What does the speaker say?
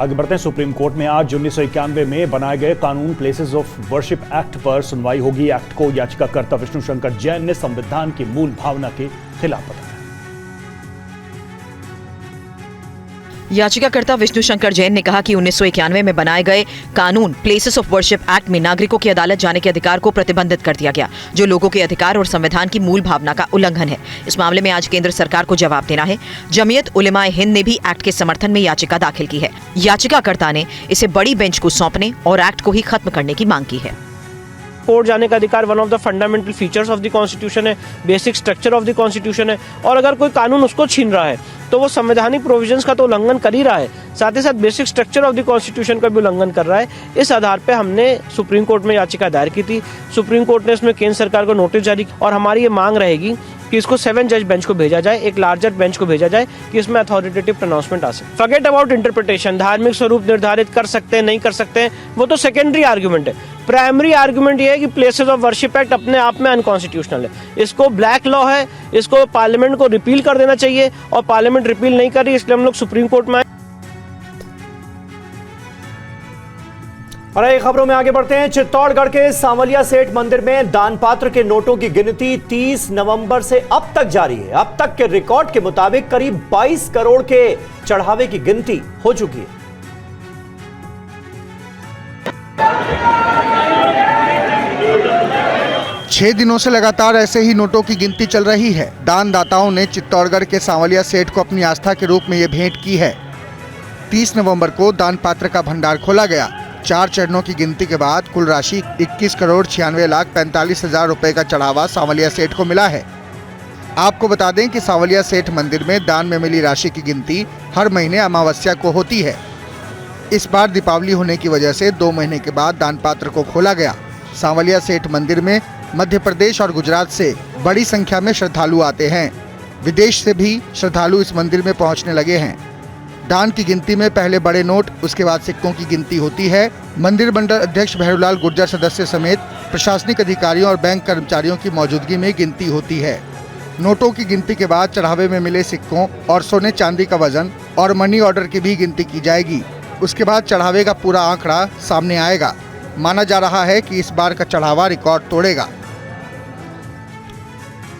आगे बढ़ते हैं। सुप्रीम कोर्ट में आज 1991 में बनाए गए कानून प्लेसेस ऑफ वर्शिप एक्ट पर सुनवाई होगी। एक्ट को याचिकाकर्ता विष्णु शंकर जैन ने संविधान की मूल भावना के खिलाफ बताया। याचिकाकर्ता विष्णु शंकर जैन ने कहा कि 1991 में बनाए गए कानून प्लेसेस ऑफ वर्शिप एक्ट में नागरिकों की अदालत जाने के अधिकार को प्रतिबंधित कर दिया गया, जो लोगों के अधिकार और संविधान की मूल भावना का उल्लंघन है। इस मामले में आज केंद्र सरकार को जवाब देना है। जमीयत उलेमाए हिंद ने भी एक्ट के समर्थन में याचिका दाखिल की है। याचिकाकर्ता ने इसे बड़ी बेंच को सौंपने और एक्ट को ही खत्म करने की मांग की है। कोर्ट जाने का अधिकार one of the fundamental features of the constitution है, basic structure of the constitution है, और अगर कोई कानून उसको छीन रहा है तो वो संवैधानिक प्रोविजंस का तो उल्लंघन कर ही रहा है, साथ ही साथ basic structure of the constitution का भी उल्लंघन कर रहा है। इस आधार पे हमने सुप्रीम कोर्ट में याचिका दायर की थी। सुप्रीम कोर्ट ने इसमें केंद्र सरकार को नोटिस जारी किया और हमारी ये मांग रहेगी कि इसको 7 जज बेंच को भेजा जाए, एक लार्जर बेंच को भेजा जाए कि इसमें अथॉरिटेटिव प्रोनाउंसमेंट आ सके। फॉरगेट अबाउट इंटरप्रिटेशन, धार्मिक स्वरूप निर्धारित कर सकते हैं नहीं कर सकते हैं, वो तो सेकेंडरी आर्गुमेंट है। प्राइमरी आर्गुमेंट ये है कि प्लेसेस ऑफ वर्शिप एक्ट अपने आप में अनकॉन्स्टिट्यूशनल है, इसको ब्लैक लॉ है, इसको पार्लियामेंट को रिपील कर देना चाहिए और पार्लियामेंट रिपील नहीं कर रही, इसलिए हम लोग सुप्रीम कोर्ट में आए। और एक खबरों में आगे बढ़ते हैं। चित्तौड़गढ़ के सांवलिया सेठ मंदिर में दान पात्र के नोटों की गिनती 30 नवंबर से अब तक जारी है। अब तक के रिकॉर्ड के मुताबिक करीब 22 करोड़ के चढ़ावे की गिनती हो चुकी है। छह दिनों से लगातार ऐसे ही नोटों की गिनती चल रही है। दानदाताओं ने चित्तौड़गढ़ के सांवलिया सेठ को अपनी आस्था के रूप में ये भेंट की है। 30 नवंबर को दान पात्र का भंडार खोला गया। 4 चरणों की गिनती के बाद कुल राशि 21 करोड़ 96 लाख 45 हजार रुपए का चढ़ावा सांवलिया सेठ को मिला है। आपको बता दें कि सांवलिया सेठ मंदिर में दान में मिली राशि की गिनती हर महीने अमावस्या को होती है। इस बार दीपावली होने की वजह से 2 महीने के बाद दान पात्र को खोला गया। सांवलिया सेठ मंदिर में मध्य प्रदेश और गुजरात से बड़ी संख्या में श्रद्धालु आते हैं। विदेश से भी श्रद्धालु इस मंदिर में पहुंचने लगे हैं। दान की गिनती में पहले बड़े नोट, उसके बाद सिक्कों की गिनती होती है। मंदिर मंडल अध्यक्ष भैरूलाल गुर्जर सदस्य समेत प्रशासनिक अधिकारियों और बैंक कर्मचारियों की मौजूदगी में गिनती होती है। नोटों की गिनती के बाद चढ़ावे में मिले सिक्कों और सोने चांदी का वजन और मनी ऑर्डर की भी गिनती की जाएगी। उसके बाद चढ़ावे का पूरा आंकड़ा सामने आएगा। माना जा रहा है कि इस बार का चढ़ावा रिकॉर्ड तोड़ेगा।